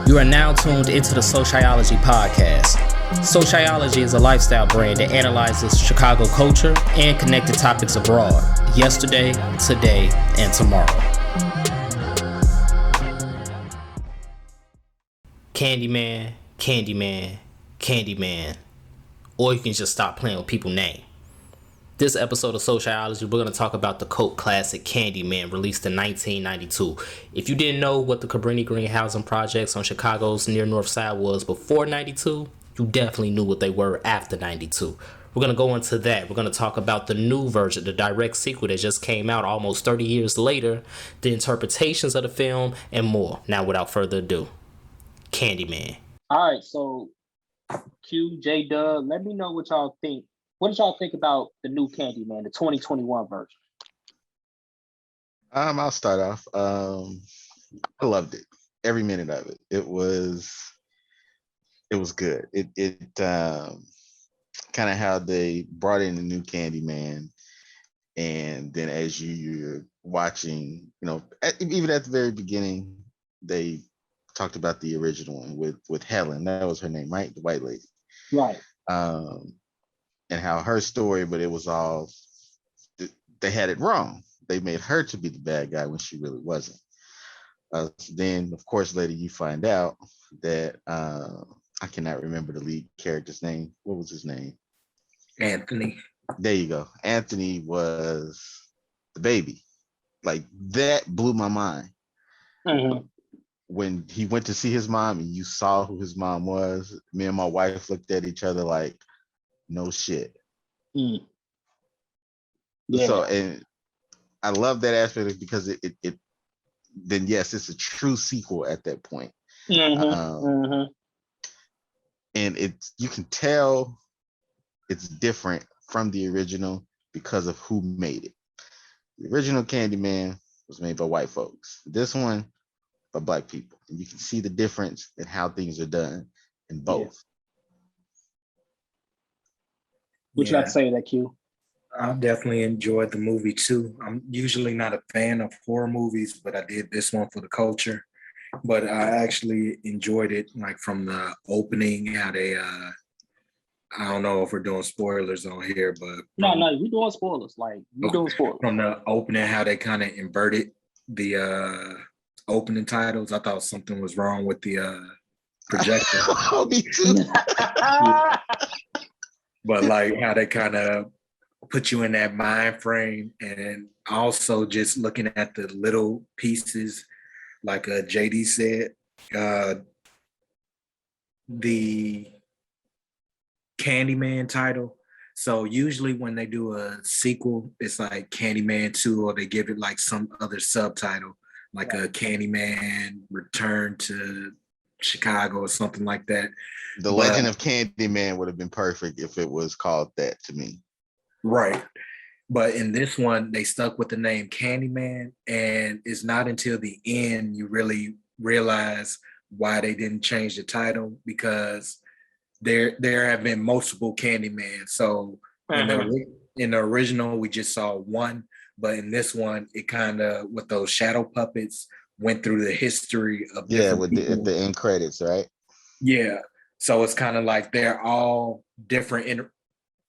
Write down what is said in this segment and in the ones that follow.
You are now tuned into the SoCHiology podcast. SoCHiology is a lifestyle brand that analyzes Chicago culture and connected topics abroad, yesterday, today, and tomorrow. Candyman, Candyman, Candyman. Or you can just stop playing with people's names. This episode of SoCHiology, we're going to talk about the cult classic Candyman, released in 1992. If you didn't know what the Cabrini Green housing projects on Chicago's near North Side was before 92, you definitely knew what they were after 92. We're going to go into that. We're going to talk about the new version, the direct sequel that just came out almost 30 years later, the interpretations of the film, and more. Now, without further ado, Candyman. All right, so Q, J Dub, let me know what y'all think. What did y'all think about the new Candyman, the 2021 version? I'll start off. I loved it. Every minute of it. It was good. It kind of how they brought in the new Candyman, and then as you're watching, even at the very beginning, they talked about the original one with Helen. That was her name, right? The white lady. Right. And how her story, but it was all, they had it wrong. They made her to be the bad guy when she really wasn't. Then, of course, later you find out that, I cannot remember the lead character's name. What was his name? Anthony. There you go. Anthony was the baby. Like, that blew my mind. Mm-hmm. When he went to see his mom and you saw who his mom was, me and my wife looked at each other like, no shit. Mm. Yeah. So, and I love that aspect because it then yes, it's a true sequel at that point. Mm-hmm. And you can tell it's different from the original because of who made it. The original Candyman was made by white folks. This one by Black people. And you can see the difference in how things are done in both. Yeah. What you got to say to that, Q? I definitely enjoyed the movie too. I'm usually not a fan of horror movies, but I did this one for the culture. But I actually enjoyed it, like from the opening, how they, I don't know if we're doing spoilers on here, but No, we doing spoilers. Like, we doing spoilers. From the opening, how they kind of inverted the opening titles. I thought something was wrong with the projector. Oh, me too. But like how they kind of put you in that mind frame, and also just looking at the little pieces, like JD said, the Candyman title. So usually when they do a sequel, it's like Candyman 2, or they give it like some other subtitle, like a Candyman Return to Chicago or something like that. The Legend of Candyman would have been perfect if it was called that to me. Right. But in this one, they stuck with the name Candyman, and it's not until the end you really realize why they didn't change the title, because there have been multiple Candyman. So in the original, we just saw one, but in this one, it kind of, with those shadow puppets, went through the history of with the end credits, right? Yeah. So it's kind of like they're all different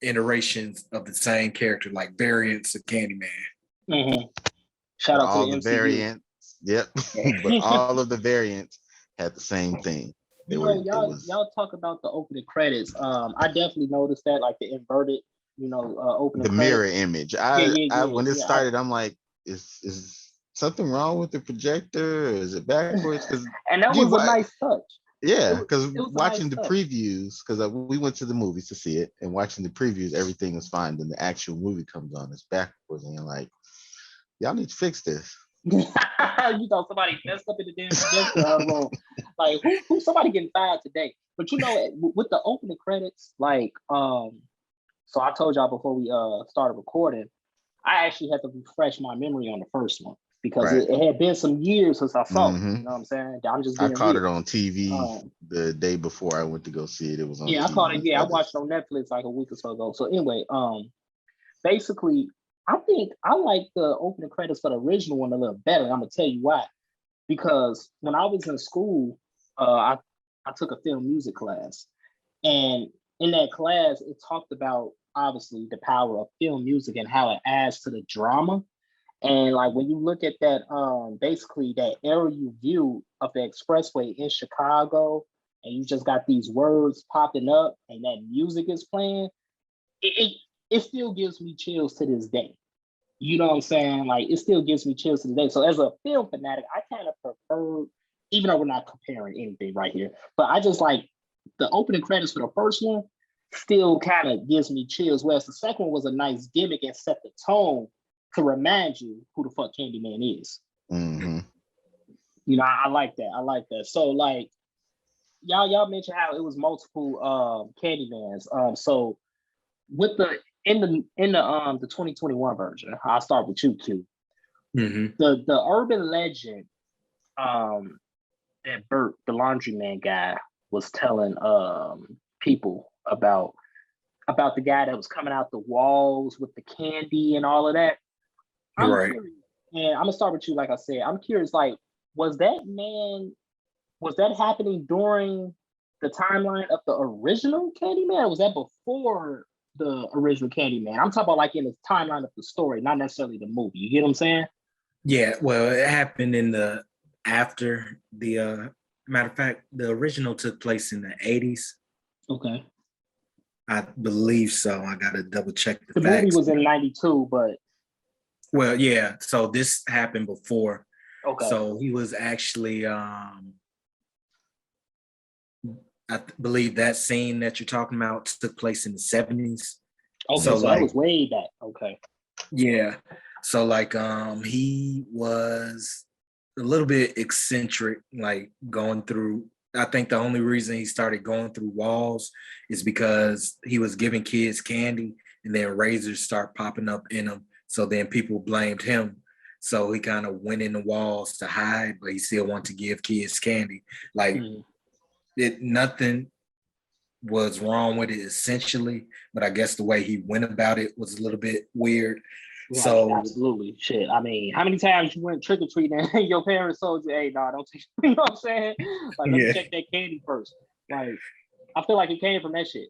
iterations of the same character, like variants of Candyman. Mm-hmm. Shout out all to the MCU. Variants. Yep. But all of the variants had the same thing. Y'all talk about the opening credits. I definitely noticed that, like the inverted, opening the credits. Mirror image. When it started, I'm like, is something wrong with the projector? Or is it backwards? And that was a nice touch. Yeah, because watching the previews, because we went to the movies to see it, and watching the previews, everything was fine. Then the actual movie comes on, it's backwards, and you're like, y'all need to fix this. You thought somebody messed up in the damn projector room. Like, who somebody getting fired today? But with the opening credits, like, so I told y'all before we started recording, I actually had to refresh my memory on the first one, because it had been some years since I saw it. You know what I'm saying? I caught it on TV the day before I went to go see it. It was on TV. I caught it. Yeah, I watched it on Netflix like a week or so ago. So anyway, basically, I think I like the opening credits for the original one a little better. I'm gonna tell you why. Because when I was in school, I took a film music class, and in that class, it talked about obviously the power of film music and how it adds to the drama. And like when you look at that, basically that aerial view of the expressway in Chicago, and you just got these words popping up, and that music is playing, it still gives me chills to this day. You know what I'm saying? Like it still gives me chills to this day. So as a film fanatic, I kind of prefer, even though we're not comparing anything right here, but I just like the opening credits for the first one still kind of gives me chills. Whereas the second one was a nice gimmick and set the tone to remind you who the fuck Candyman is. Mm-hmm. You know, I like that. I like that. So like y'all mentioned how it was multiple Candymans. So with the in the 2021 version, I'll start with you, Q. Mm-hmm. The urban legend that Bert, the laundryman guy, was telling people about the guy that was coming out the walls with the candy and all of that. I'm curious, and I'm gonna start with you. Like I said, I'm curious. Like, was that happening during the timeline of the original Candyman? Or was that before the original Candyman? I'm talking about like in the timeline of the story, not necessarily the movie. You get what I'm saying? Yeah. Well, it happened after the. Matter of fact, the original took place in the 80s. Okay. I believe so. I gotta double check the facts. movie was in 92, but well, yeah. So this happened before. Okay. So he was actually I believe that scene that you're talking about took place in the 70s. Okay, so like, that was way back. Okay. Yeah. So like he was a little bit eccentric, like going through. I think the only reason he started going through walls is because he was giving kids candy and then razors start popping up in them. So then people blamed him. So he kind of went in the walls to hide, but he still wanted to give kids candy. Like nothing was wrong with it essentially, but I guess the way he went about it was a little bit weird. Right, so absolutely, shit. I mean, how many times you went trick or treating and your parents told you, "Hey, nah, don't take," you know what I'm saying? Like, let me check that candy first. Like, I feel like it came from that shit.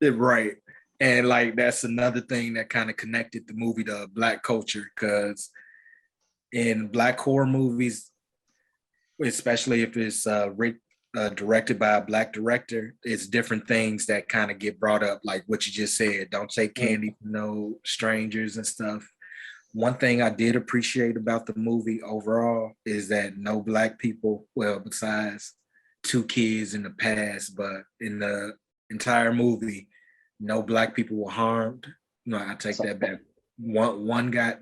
Right, and like that's another thing that kind of connected the movie to Black culture, because in Black horror movies, especially if it's directed by a Black director, it's different things that kind of get brought up, like what you just said. Don't take candy from no strangers and stuff. One thing I did appreciate about the movie overall is that no Black people, well, besides 2 kids in the past, but in the entire movie, no Black people were harmed. No, I take that back. One guy,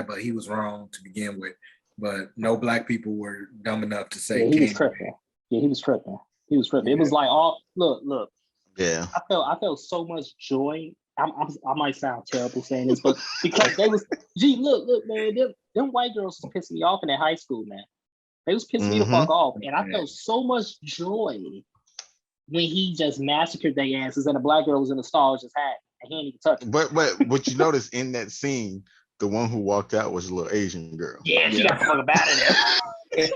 but he was wrong to begin with. But no Black people were dumb enough to say he was tripping. Yeah, he was tripping. He was tripping. Yeah. It was like look. Yeah. I felt so much joy. I might sound terrible saying this, but because they was, look, man, them white girls was pissing me off in that high school, man. They was pissing me the fuck off, and I felt so much joy when he just massacred their asses, and the Black girl was in the stalls just had, and he didn't even touch it. But what you notice in that scene, the one who walked out was a little Asian girl. Yeah, she got the fuck about it.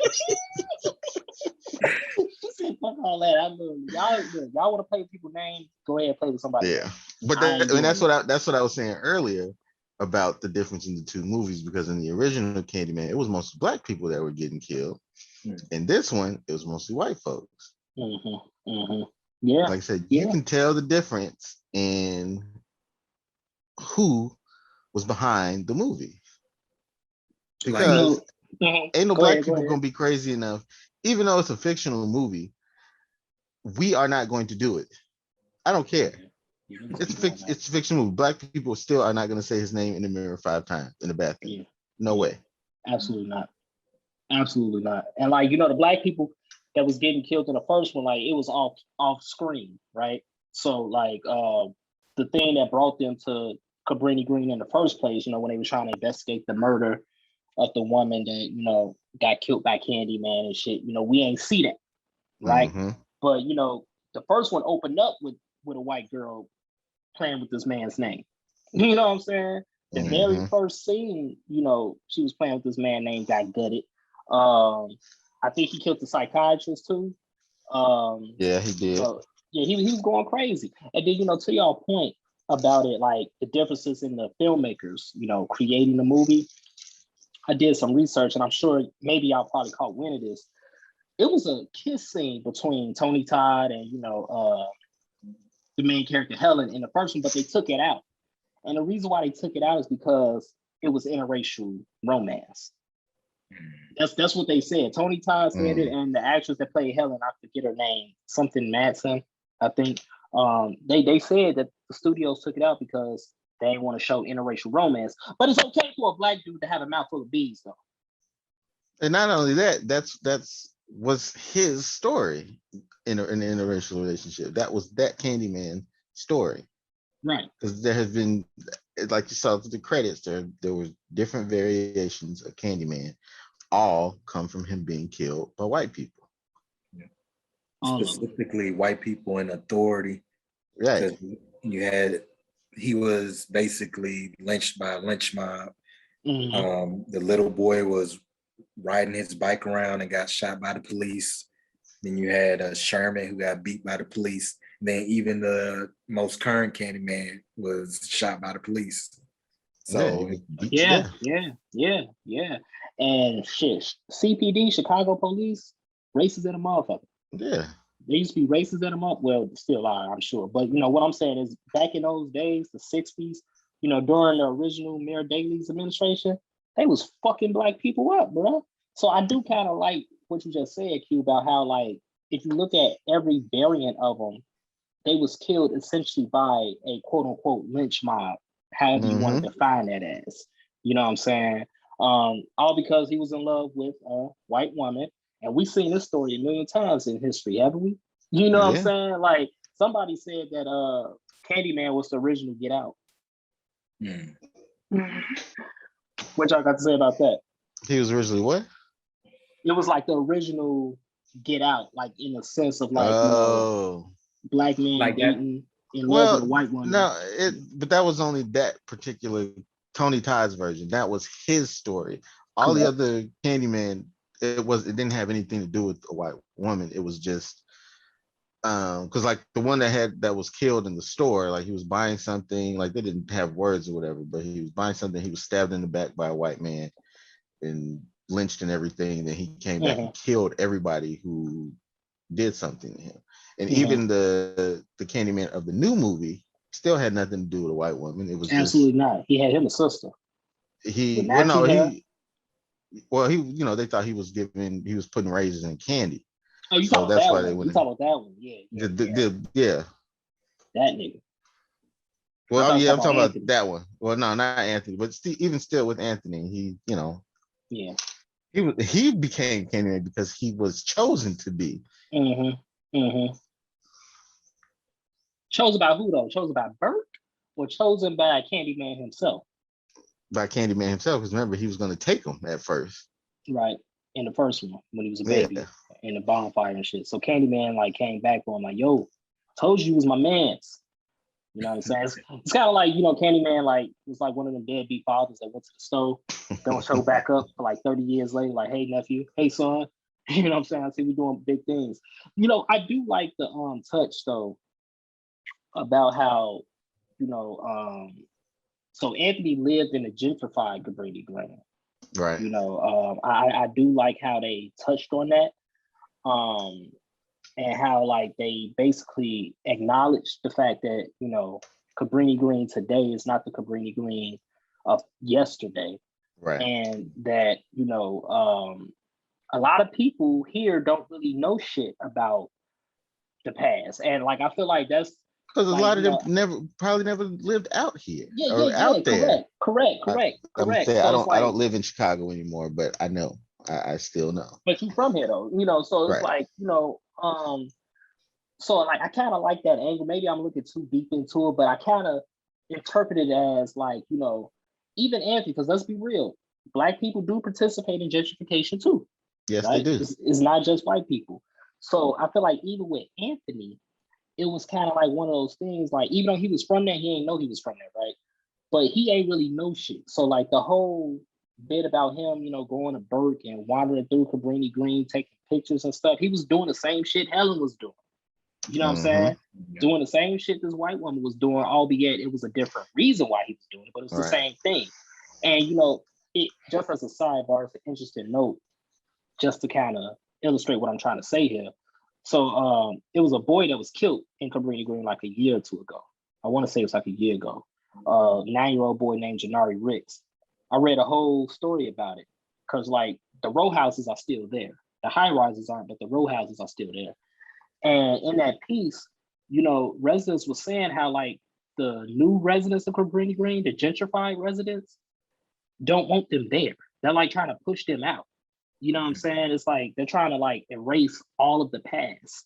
She said, "Fuck all that. I love y'all want to play with people's names? Go ahead and play with somebody." Yeah, but that's what I was saying earlier about the difference in the two movies, because in the original Candyman, it was mostly Black people that were getting killed. In this one, it was mostly white folks. Yeah, like I said, you can tell the difference in who was behind the movie, because ain't no Black people gonna be crazy enough, even though it's a fictional movie. We are not going to do it. I don't care. It's a fictional movie. Black people still are not going to say his name in the mirror 5 times in the bathroom. Yeah. No way. Absolutely not. Absolutely not. And like, the Black people that was getting killed in the first one, like it was off screen, right? So like the thing that brought them to Cabrini Green in the first place, when they were trying to investigate the murder of the woman that, got killed by Candyman and shit, we ain't see that, right? But the first one opened up with a white girl playing with this man's name. You know what I'm saying? The very first scene, you know, she was playing with this man named got gutted. I think he killed the psychiatrist too. Yeah, he did. So yeah, he was going crazy. And then, you know, to your point about it, like the differences in the filmmakers, you know, creating the movie. I did some research, and I'm sure maybe y'all probably caught wind of this. It was a kiss scene between Tony Todd and, you know, the main character Helen in the first one, but they took it out. And the reason why they took it out is because it was interracial romance. That's what they said. Tony Todd said it, and the actress that played Helen, I forget her name, something Madsen, I think. They said that the studios took it out because they didn't want to show interracial romance. But it's okay for a black dude to have a mouthful of bees, though. And not only that, that's was his story in an interracial relationship. That was that Candyman story. Right. Because there has been, like you saw through the credits, there were different variations of Candyman. All come from him being killed by white people. Yeah. Specifically, white people in authority. Right. He was basically lynched by a lynch mob. Mm-hmm. The little boy was riding his bike around and got shot by the police. Then you had Sherman who got beat by the police. Then even the most current Candyman was shot by the police. So yeah. And shit, CPD, Chicago Police, racist in a motherfucker. Yeah. They used to be racist in a month. Well, still are, I'm sure. But you know what I'm saying is, back in those days, the 60s, you know, during the original Mayor Daley's administration, they was fucking black people up, bro. So I do kind of like what you just said, Q, about how, like, if you look at every variant of them, they was killed essentially by a quote unquote lynch mob, however you want to define that as. You know what I'm saying? All because he was in love with a white woman. And we've seen this story a million times in history, haven't we? You know what I'm saying? Like, somebody said that Candyman was the original Get Out. What y'all got to say about that? He was originally what? It was like the original Get Out, like in the sense of like, you know, black men like dating in love with a white woman. No, but that was only that particular Tony Todd's version. That was his story. All the other Candyman, it didn't have anything to do with a white woman. It was just because like the one that was killed in the store, like he was buying something, like they didn't have words or whatever, but he was buying something, he was stabbed in the back by a white man and lynched and everything. Then he came back and killed everybody who did something to him. And even the Candyman of the new movie still had nothing to do with a white woman. It was absolutely not. He had him a sister. He you know, they thought he was putting raisins in candy. Oh, you talking about that one? You talking about that one? Yeah. That nigga. Well, I'm talking about that one. Well, no, not Anthony, but even still with Anthony, he, you know, he became Candyman because he was chosen to be. Chosen by who though? Chosen by Burke or chosen by Candyman himself? By Candyman himself, because remember he was going to take him at first. Right, in the first one when he was a baby in the bonfire and shit. So Candyman like came back for him like, yo, told you was my man's. You know what I'm saying? It's kind of like, you know, Candyman like was like one of them deadbeat fathers that went to the stove, don't show back up for like 30 years later, like, hey nephew, hey son. You know what I'm saying? I see we doing big things. You know, I do like the touch though about how, you know, so Anthony lived in a gentrified Cabrini Green. Right. You know, I do like how they touched on that. And how like they basically acknowledged the fact that, you know, Cabrini Green today is not the Cabrini Green of yesterday. Right. And that, you know, a lot of people here don't really know shit about the past. And like, I feel like that's because a lot of them probably never lived out here out there. Correct. So I don't live in Chicago anymore, but I know. I still know. But you from here though, you know, so it's like, you know, so like I kind of like that angle. Maybe I'm looking too deep into it, but I kind of interpret it as like, you know, even Anthony, because let's be real, Black people do participate in gentrification too. Yes, right? They do. It's not just white people. So I feel like even with Anthony, it was kind of like one of those things, like, even though he was from there, he didn't know he was from there, right? but he ain't really know shit. So like the whole bit about him, going to Burke and wandering through Cabrini Green, taking pictures and stuff, he was doing the same shit Helen was doing. You know what I'm saying? Yeah. Doing the same shit this white woman was doing, albeit it was a different reason why he was doing it, but it was the same thing. And it just as a sidebar, it's an interesting note, just to kind of illustrate what I'm trying to say here. So it was a boy that was killed in Cabrini Green like a year or two ago. I want to say it was like a year ago. 9-year-old boy named Janari Ricks. I read a whole story about it because like the row houses are still there. The high rises aren't, but the row houses are still there. And in that piece, residents were saying how like the new residents of Cabrini Green, the gentrified residents, don't want them there. They're like trying to push them out. You know what I'm saying? It's like they're trying to like erase all of the past.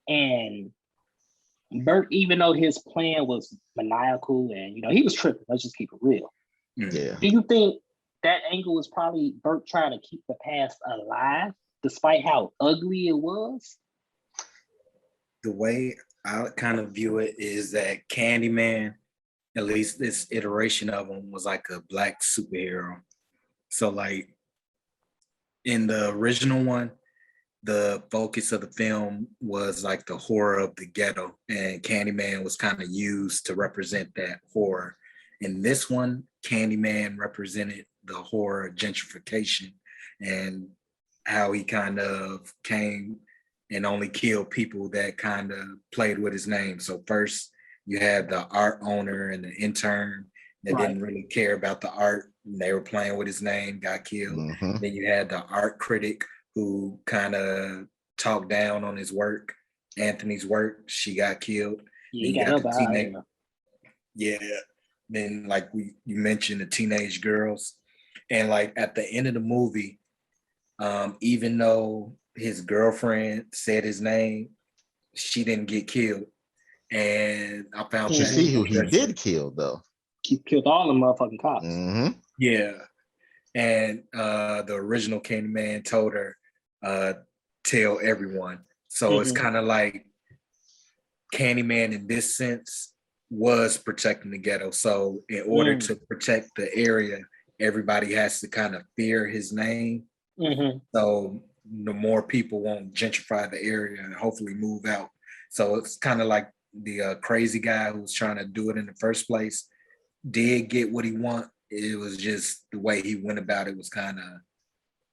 And Bert, even though his plan was maniacal and he was tripping, let's just keep it real. Yeah. Do you think that angle was probably Bert trying to keep the past alive, despite how ugly it was? The way I kind of view it is that Candyman, at least this iteration of him, was like a Black superhero. So like in the original one, the focus of the film was like the horror of the ghetto, and Candyman was kind of used to represent that horror. In this one, Candyman represented the horror of gentrification and how he kind of came and only killed people that kind of played with his name. So first you had the art owner and the intern that didn't really care about the art. They were playing with his name, got killed. Mm-hmm. Then you had the art critic who kind of talked down on his work, Anthony's work. She got killed. Yeah, then you got the teenage. Yeah. Then like you mentioned the teenage girls. And like at the end of the movie, even though his girlfriend said his name, she didn't get killed. And I found you see who he did kill though. He killed all the motherfucking cops. Mm-hmm. Yeah. And the original Candyman told her, tell everyone. So it's kind of like Candyman in this sense was protecting the ghetto. So in order to protect the area, everybody has to kind of fear his name. Mm-hmm. So the more people won't gentrify the area and hopefully move out. So it's kind of like the crazy guy who was trying to do it in the first place did get what he want. It was just the way he went about it was kind of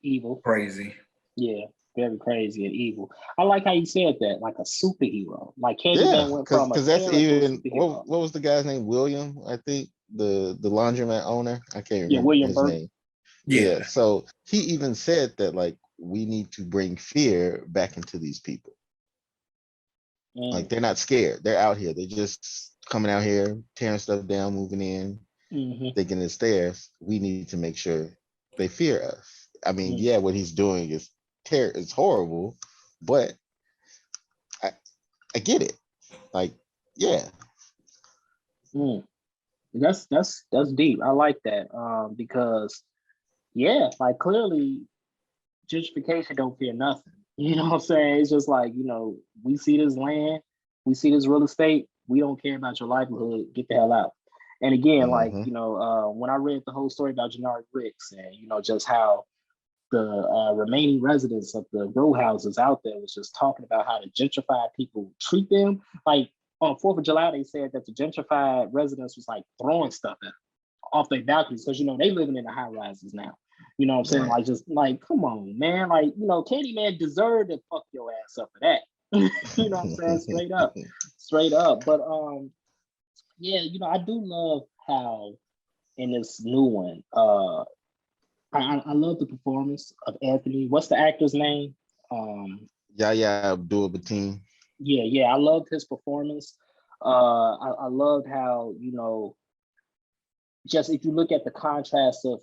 evil, crazy. Yeah, very crazy and evil. I like how you said that, like a superhero. Like Candyman went from because that's even what was the guy's name? William, I think the laundromat owner. I can't remember William his Burke. name. Yeah. So he even said that like we need to bring fear back into these people. Like they're not scared. They're out here. They're just coming out here, tearing stuff down, moving in, thinking it's theirs. We need to make sure they fear us. I mean, yeah, what he's doing is it's horrible, but I get it. Like, yeah. That's deep. I like that. Because like clearly gentrification don't fear nothing. You know what I'm saying? It's just like, we see this land, we see this real estate, we don't care about your livelihood, get the hell out. And again, like, when I read the whole story about Janari Ricks and, just how the remaining residents of the row houses out there was just talking about how the gentrified people treat them. Like on 4th of July, they said that the gentrified residents was like throwing stuff at them off their balconies because, they living in the high rises now. You know what I'm saying? Like, just like, come on, man. Like, Candyman deserved to fuck your ass up for that. You know what I'm saying? Straight up. But I do love how in this new one, I love the performance of Anthony. What's the actor's name? Yahya Abdul-Mateen. Yeah. I loved his performance. I loved how, just if you look at the contrast of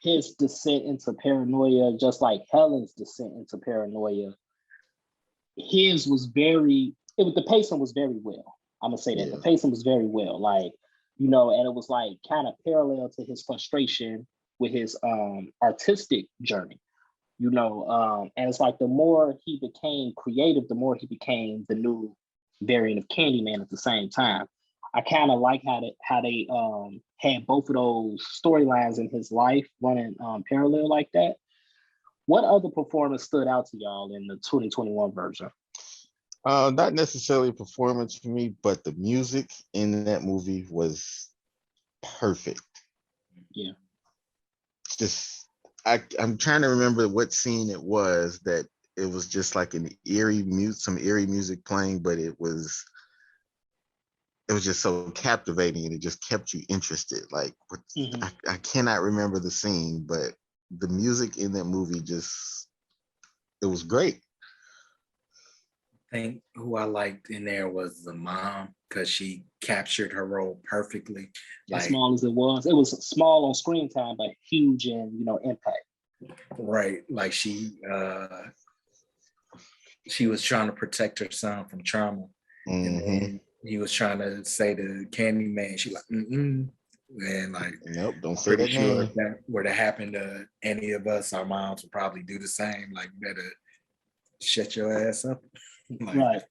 his descent into paranoia, just like Helen's descent into paranoia, his was the pacing was very well. I'm gonna say that the pacing was very well, like, and it was like kind of parallel to his frustration with his artistic journey, and it's like the more he became creative, the more he became the new variant of Candyman at the same time. I kind of like how they had both of those storylines in his life running parallel like that. What other performance stood out to y'all in the 2021 version? Not necessarily a performance for me, but the music in that movie was perfect. Yeah. Just I'm trying to remember what scene it was that it was just like an eerie some eerie music playing, but it was just so captivating and it just kept you interested. Like I cannot remember the scene, but the music in that movie it was great. I think who I liked in there was the mom because she captured her role perfectly. As small as it was small on screen time, but huge in impact. Right, like she was trying to protect her son from trauma, and then he was trying to say to Candyman, she like, and like, nope, don't say that name. If that were to happen to any of us, our moms would probably do the same. Like, better shut your ass up. Like,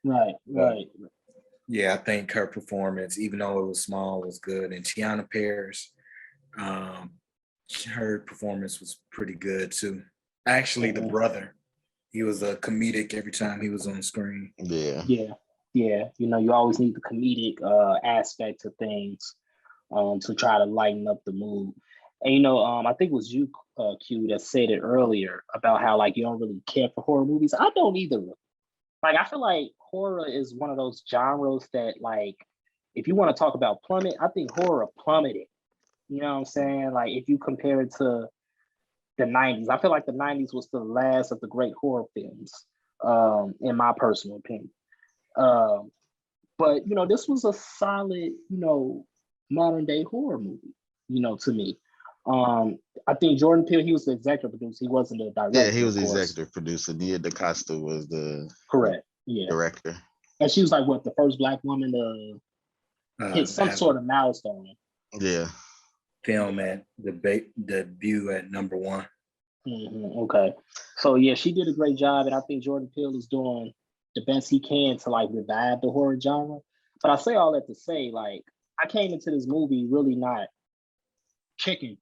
right. Yeah, I think her performance, even though it was small, was good. And Tiana Pierce, her performance was pretty good too. Actually, the brother, he was a comedic every time he was on screen. Yeah. You always need the comedic aspect to things to try to lighten up the mood. And I think it was you, Q, that said it earlier about how like you don't really care for horror movies. I don't either. Like I feel like horror is one of those genres that, like, if you want to talk about plummet, I think horror plummeted. You know what I'm saying? Like if you compare it to the 90s, I feel like the 90s was the last of the great horror films, in my personal opinion. But this was a solid, modern day horror movie, to me. I think Jordan Peele, he was the executive producer. He wasn't the director. Yeah, he was the executive producer. Nia DaCosta was the director. And she was like what, the first Black woman to hit some sort of milestone. Yeah. Film at the debut at number 1. Okay. So yeah, she did a great job, and I think Jordan Peele is doing the best he can to like revive the horror genre. But I say all that to say, like, I came into this movie really not checking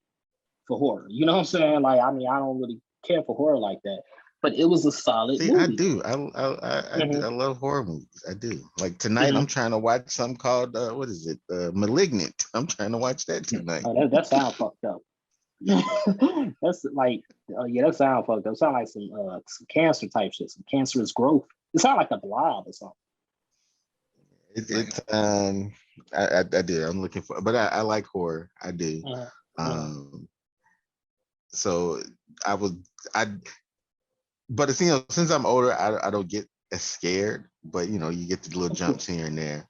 for horror. You know what I'm saying? Like, I mean, I don't really care for horror like that, but it was a solid movie. I do. I love horror movies. I do. Like tonight, I'm trying to watch something called what is it? Malignant. I'm trying to watch that tonight. Oh, that sounds fucked up. That's like, that sounds fucked up. It sounds like some cancer type shit, some cancerous growth. It sounds like a blob or something. I do. I'm looking for, but I like horror. I do. So but it's, since I'm older, I don't get as scared, but you get the little jumps here and there.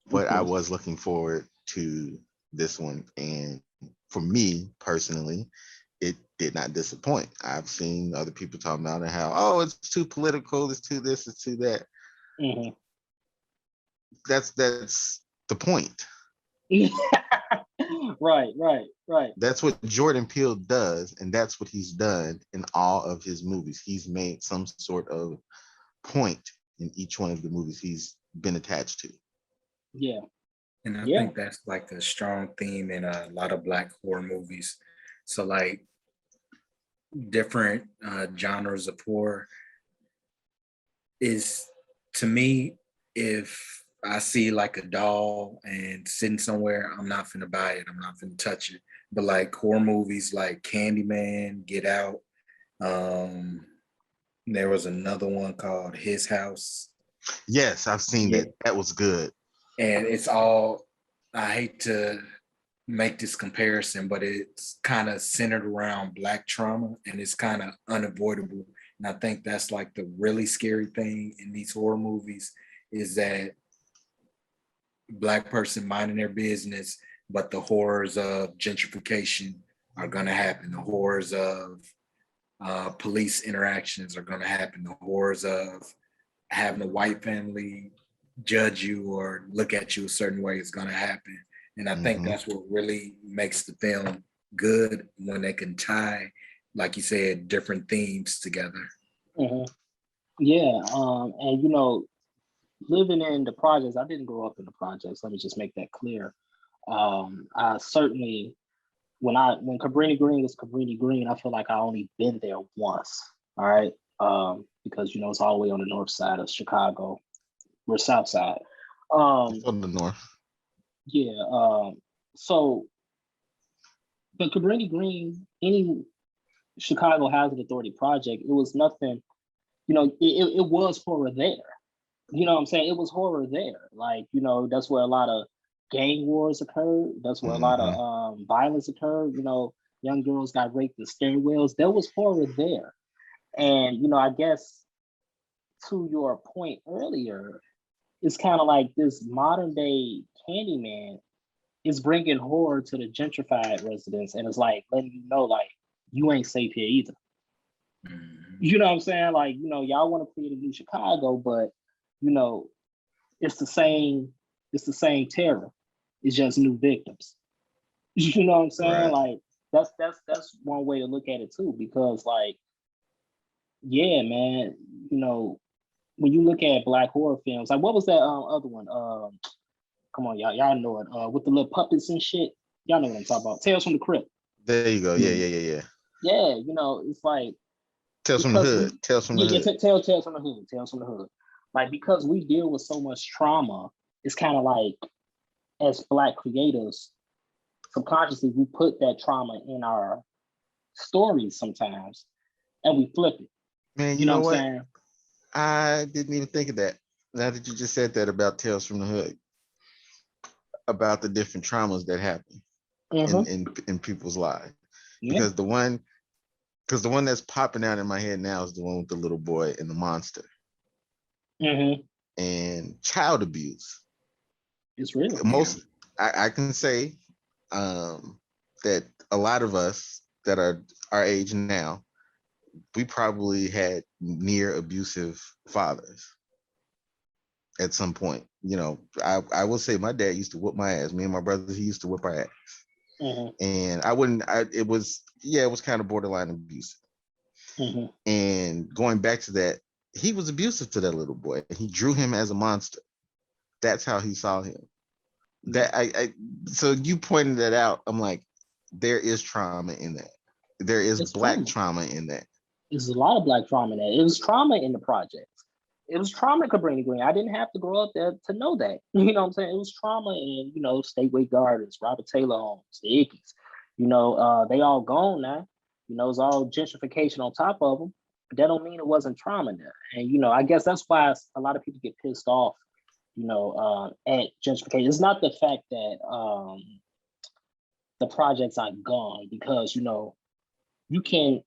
But I was looking forward to this one, and for me personally, it did not disappoint. I've seen other people talking about it, how it's too political, it's too this, it's too that. That's the point. Right. That's what Jordan Peele does, and that's what he's done in all of his movies. He's made some sort of point in each one of the movies he's been attached to. Yeah. And I think that's like a strong theme in a lot of Black horror movies. So like different genres of horror is, to me, if I see like a doll and sitting somewhere, I'm not finna buy it. I'm not finna touch it. But like horror movies like Candyman, Get Out. There was another one called His House. Yes, I've seen that. That was good. And it's all, I hate to make this comparison, but it's kind of centered around Black trauma, and it's kind of unavoidable. And I think that's like the really scary thing in these horror movies, is that Black person minding their business, but the horrors of gentrification are going to happen. The horrors of police interactions are going to happen. The horrors of having a white family judge you or look at you a certain way is going to happen. And I think that's what really makes the film good, when they can tie, like you said, different themes together. Yeah, and living in the projects, I didn't grow up in the projects. Let me just make that clear. I certainly, when Cabrini Green was Cabrini Green, I feel like I only been there once. All right. Because it's all the way on the north side of Chicago. We're south side. On the north. Yeah. So, but Cabrini Green, any Chicago Housing Authority project, it was nothing. It was horror there. You know what I'm saying? It was horror there. Like, that's where a lot of gang wars occurred. That's where a lot of violence occurred. Young girls got raped in stairwells. There was horror there. And, I guess to your point earlier, it's kind of like this modern day Candyman is bringing horror to the gentrified residents. And it's like letting you know, like, you ain't safe here either. You know what I'm saying? Like, y'all want to create a new Chicago, but it's the same terror. It's just new victims. You know what I'm saying? Right. Like that's one way to look at it too, because like, yeah, man, when you look at Black horror films, like what was that other one? Come on, y'all know it. With the little puppets and shit. Y'all know what I'm talking about. Tales from the Crypt. There you go. Yeah. Yeah, it's like Tales from the Hood. Tales from the Hood. Tales from the Hood. Tales from the Hood. Like, because we deal with so much trauma, it's kind of like, as Black creators, subconsciously we put that trauma in our stories sometimes, and we flip it. Man, you know what? I'm saying? I didn't even think of that. Now that you just said that about Tales from the Hood, about the different traumas that happen in people's lives. Yeah. Because the one that's popping out in my head now is the one with the little boy and the monster. And child abuse. It's really I can say that a lot of us that are our age now, we probably had near abusive fathers at some point. I will say my dad used to whoop my ass. Me and my brothers, he used to whip our ass. And it was kind of borderline abusive. And going back to that, he was abusive to that little boy. He drew him as a monster. That's how he saw him. So you pointed that out. I'm like, there is trauma in that. There is Black trauma in that. There's a lot of Black trauma in that. It was trauma in the projects. It was trauma in Cabrini Green. I didn't have to grow up there to know that. You know what I'm saying? It was trauma in, Stateway Gardens, Robert Taylor homes, the Ickies. They all gone now. It's all gentrification on top of them. But that don't mean it wasn't trauma there. And, I guess that's why a lot of people get pissed off, at gentrification. It's not the fact that the projects are gone, because, you can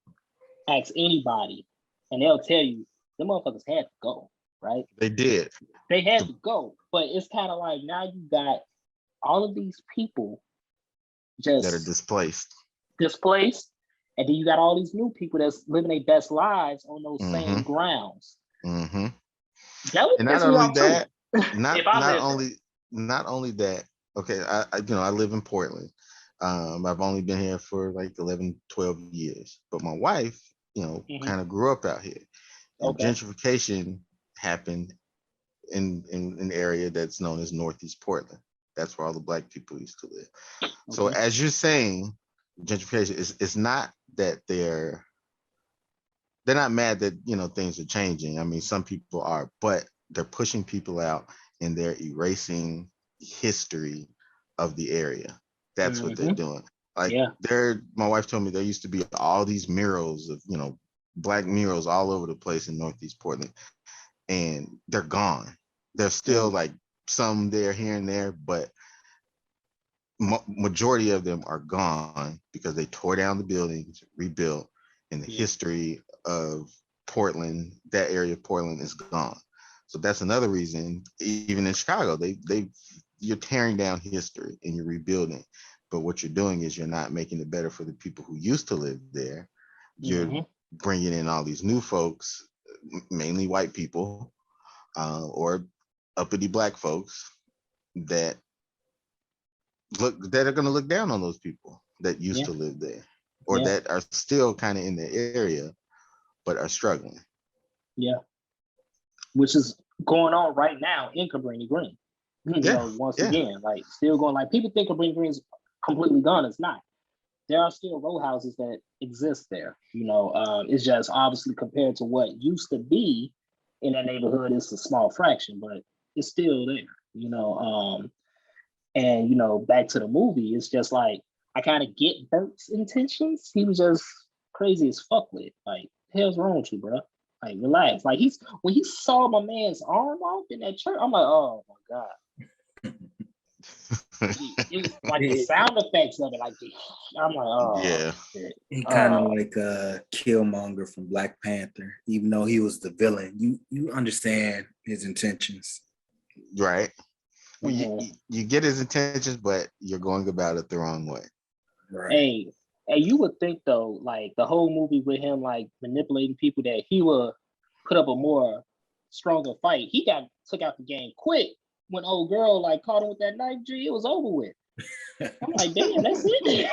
ask anybody and they'll tell you the motherfuckers had to go, right? They did. They had to go. But it's kind of like, now you got all of these people just that are displaced. And then you got all these new people that's living their best lives on those same grounds. And not only that, not only that. Okay, I live in Portland. I've only been here for like 11, 12 years, but my wife, kind of grew up out here. And gentrification happened in an area that's known as Northeast Portland. That's where all the Black people used to live. So as you're saying, gentrification it's not that they're not mad that things are changing. I mean, some people are, but they're pushing people out and they're erasing history of the area. That's what they're doing. Like, my wife told me there used to be all these murals of Black murals all over the place in Northeast Portland, and they're gone. There's still like some there here and there, but majority of them are gone because they tore down the buildings, rebuilt, and the history of Portland, that area of Portland, is gone. So that's another reason, even in Chicago, you're tearing down history and you're rebuilding. But what you're doing is you're not making it better for the people who used to live there. You're bringing in all these new folks, mainly white people, or uppity Black folks that are going to look down on those people that used to live there, or that are still kind of in the area but are struggling. Which is going on right now in Cabrini Green. Once again, like still going. Like people think Cabrini Green is completely gone. It's not. There are still row houses that exist there. It's just obviously compared to what used to be in that neighborhood, it's a small fraction, but it's still there. And back to the movie, it's just like I kind of get Bert's intentions. He was just crazy as fuck with it. Like, hell's wrong with you, bro? Like, relax. Like when he saw my man's arm off in that church, I'm like, oh my god. It was like the sound effects of it. Like, I'm like, oh yeah. shit. He kind of like Killmonger from Black Panther. Even though he was the villain, you understand his intentions, right? Well, you get his intentions, but you're going about it the wrong way. Right. Hey, you would think though, like the whole movie with him like manipulating people, that he would put up a more stronger fight. He took out the game quick when old girl like caught him with that knife. G, it was over with. I'm like, damn, that's it.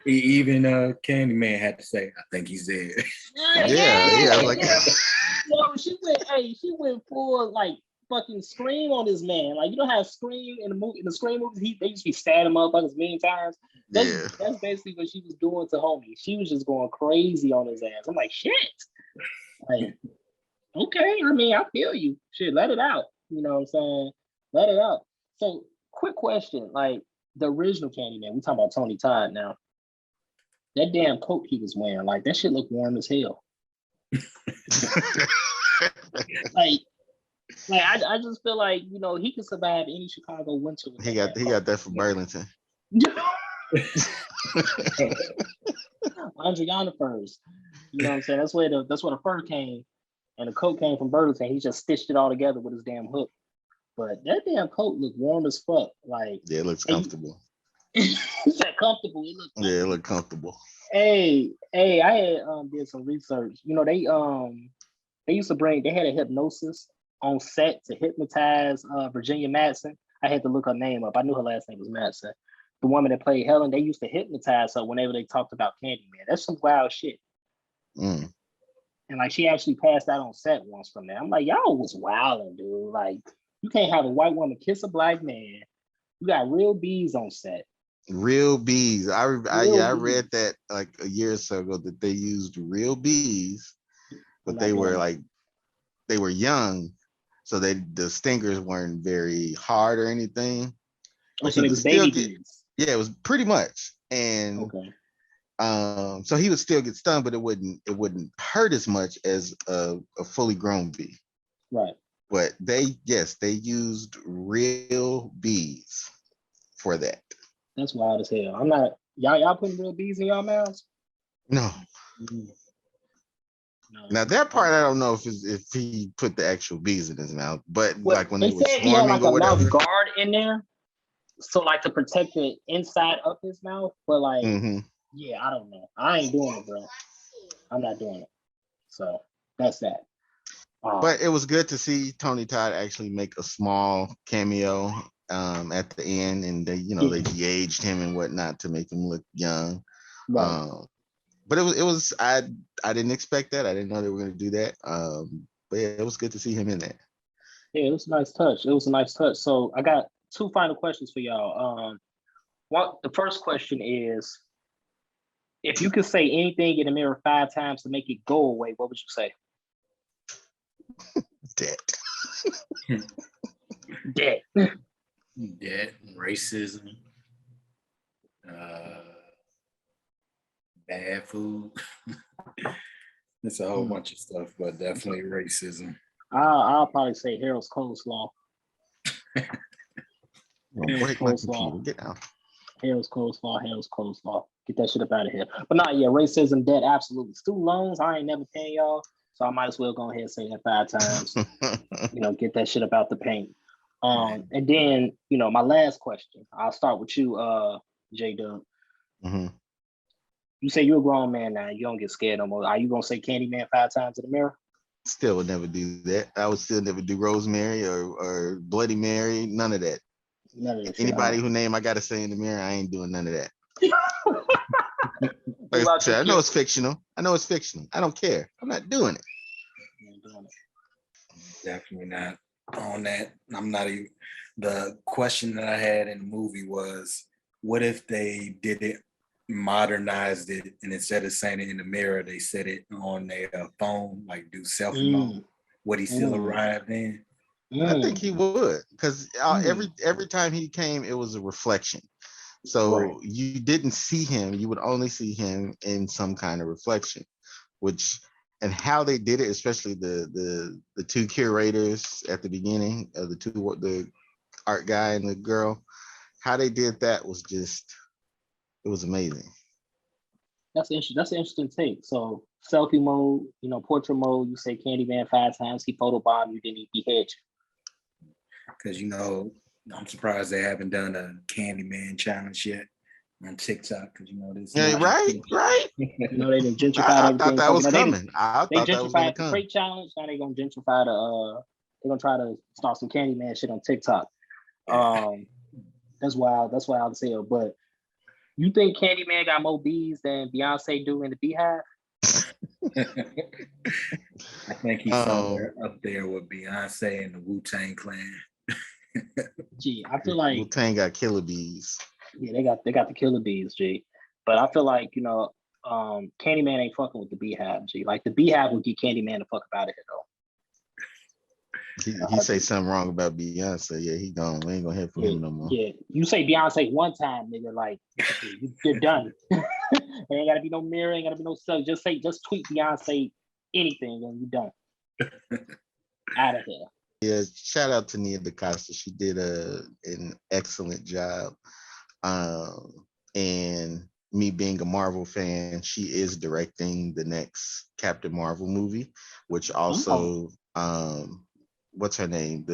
Even Candyman had to say, "I think he's dead." Yeah. Like, she went full like fucking Scream on this man. Like, you know how Scream in the Scream movies, they used to be stabbing motherfuckers many times. That's basically what she was doing to homie. She was just going crazy on his ass. I'm like, shit. Like, okay, I mean, I feel you. Shit, let it out. You know what I'm saying? Let it out. So, quick question. Like, the original Candyman, we talking about Tony Todd now. That damn coat he was wearing, like, that shit looked warm as hell. Like I just feel like, he can survive any Chicago winter. He got that from Burlington. Andriana furs. You know what I'm saying? That's where the fur came, and the coat came from Burlington. He just stitched it all together with his damn hook. But that damn coat looked warm as fuck. Like, yeah, it looks comfortable. Is that comfortable? It looked comfortable. Hey, I had did some research. They used to they had a hypnosis on set to hypnotize Virginia Madsen. I had to look her name up. I knew her last name was Madsen. The woman that played Helen, they used to hypnotize her whenever they talked about Candyman. That's some wild shit. Mm. And like, she actually passed out on set once from that. I'm like, y'all was wilding, dude. Like, you can't have a white woman kiss a black man. You got real bees on set. Real bees. I read that like a year or so ago that they used real bees, but they were young, so the stingers weren't very hard or anything. Oh, so it was baby bees. Yeah, it was pretty much. And so he would still get stung, but it wouldn't hurt as much as a fully grown bee. Right. But they used real bees for that. That's wild as hell. I'm not y'all putting real bees in y'all mouths? No. No. Now that part I don't know if he put the actual bees in his mouth, but like when they were swarming, he had like a mouth guard in there, so like to protect the inside of his mouth. But like, yeah, I don't know. I ain't doing it, bro. I'm not doing it. So that's that. But it was good to see Tony Todd actually make a small cameo at the end, and they de-aged him and whatnot to make him look young. Right. But it was I didn't expect that. I didn't know they were going to do that. But yeah, it was good to see him in that. Yeah, it was a nice touch. So I got two final questions for y'all. The first question is, if you could say anything in the mirror 5 times to make it go away, what would you say? Dead. Dead. Racism. Bad food. It's a whole bunch of stuff, but definitely racism. I'll probably say Harold's coleslaw. Break my computer. Get out. Harold's coleslaw. Get that shit up out of here. But racism, dead, absolutely. Student loans, I ain't never paying y'all, so I might as well go ahead and say that 5 times. Get that shit up out the paint. And then, my last question. I'll start with you, J-Dub. Mm-hmm. You say you're a grown man now. You don't get scared no more. Are you gonna say Candyman 5 times in the mirror? Still would never do that. I would still never do Rosemary or Bloody Mary. None of that. Anybody whose name I gotta say in the mirror, I ain't doing none of that. I know it's fictional. I don't care. I'm not doing it. Definitely not on that. I'm not even. The question that I had in the movie was, what if they did it, modernized it, and instead of saying it in the mirror, they said it on their phone, like do selfie mode? Would he still arrive then? I think he would, because every time he came, it was a reflection. So you didn't see him; you would only see him in some kind of reflection, which. And how they did it, especially the two curators at the beginning of the art guy and the girl, how they did that was just, it was amazing. That's interesting. That's an interesting take. So selfie mode, portrait mode, you say Candyman 5 times, he photobomb you, then he behead you. Because I'm surprised they haven't done a Candyman challenge yet on TikTok, because this. Yeah, right. They done gentrified I everything. thought that was coming. They gentrified the crate challenge. Now they're gonna gentrify they're gonna try to start some Candyman shit on TikTok. That's wild. That's wild as hell. But you think Candyman got more bees than Beyonce do in the Beehive? I think he's somewhere up there with Beyonce and the Wu-Tang Clan. Gee, I feel like Wu-Tang got killer bees. Yeah, they got the killer bees, G. But I feel like, Candyman ain't fucking with the Beehive, G. Like the Beehive would get Candyman the fuck up out of here, though. He say something wrong about Beyonce. Yeah, he gone. We ain't gonna hear from him no more. Yeah, you say Beyonce one time, nigga, like you're done. There ain't gotta be no mirror, ain't gotta be no stuff. Just tweet Beyonce anything and you done. Out of here. Yeah, shout out to Nia DaCosta. She did an excellent job. And me being a Marvel fan, she is directing the next Captain Marvel movie, which also what's her name?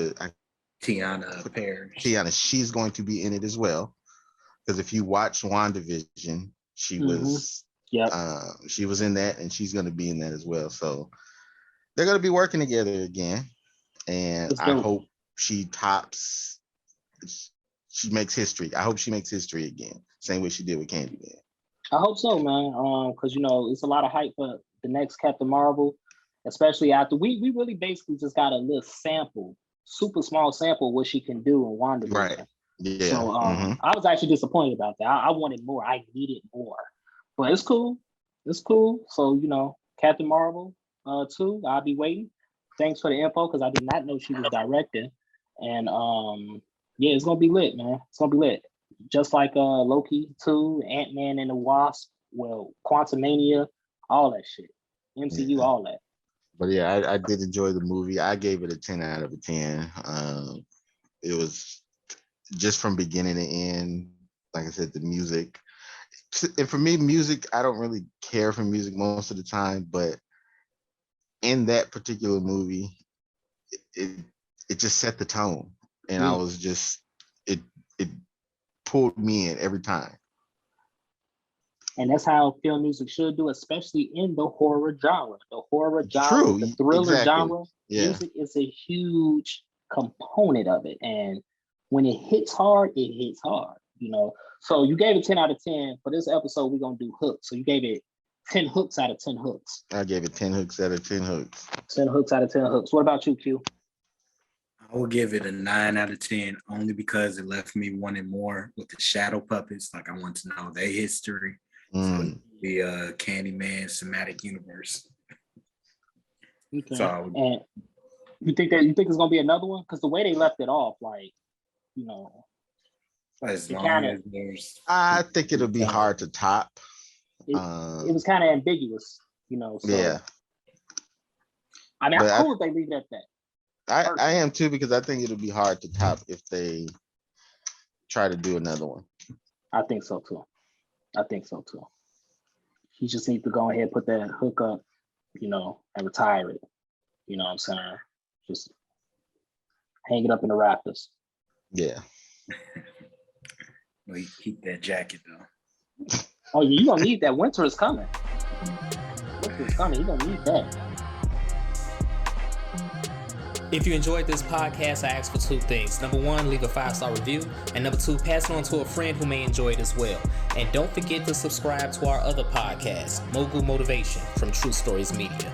Tiana Parrish. Tiana, she's going to be in it as well. Because if you watch WandaVision, she was she was in that, and she's going to be in that as well. So they're going to be working together again, and I hope she makes history. I hope she makes history again, same way she did with Candyman. I hope so, man. Because it's a lot of hype for the next Captain Marvel, especially after we really basically just got a little sample, super small sample of what she can do in WandaVision. Right. Yeah. So I was actually disappointed about that. I wanted more. I needed more. But it's cool. It's cool. So Captain Marvel 2. I'll be waiting. Thanks for the info, because I did not know she was directing. And yeah, it's gonna be lit, man. It's gonna be lit. Just like Loki 2, Ant-Man and the Wasp, Quantumania, all that shit. MCU, all that. But yeah, I did enjoy the movie. I gave it a 10 out of 10. It was just from beginning to end. Like I said, the music. And for me, music, I don't really care for music most of the time, but in that particular movie, it just set the tone. And I was just, it pulled me in every time. And that's how film music should do, especially in the horror genre. The horror genre, the thriller genre, music is a huge component of it. And when it hits hard, it hits hard, So you gave it 10 out of 10. For this episode, we're going to do hooks. So you gave it 10 hooks out of 10 hooks. I gave it 10 hooks out of 10 hooks. 10 hooks out of 10 hooks. What about you, Q? I will give it a 9 out of 10, only because it left me wanting more with the shadow puppets. Like, I want to know their history. So the Candyman cinematic universe. Okay. So, and you think it's gonna be another one? Because the way they left it off, as long as there's, I think it'll be hard to top. It was kind of ambiguous, So, yeah. I mean, I'm cool if they leave it at that. I am too, because I think it'll be hard to top if they try to do another one. I think so too. He just needs to go ahead and put that hook up, and retire it. You know what I'm saying? Just hang it up in the rafters. Yeah. Well, you keep that jacket though. Oh yeah, you don't need that. Winter is coming. Winter is coming. You don't need that. If you enjoyed this podcast, I ask for 2 things. Number 1, leave a 5-star review. And number 2, pass it on to a friend who may enjoy it as well. And don't forget to subscribe to our other podcast, Mogul Motivation from True Stories Media.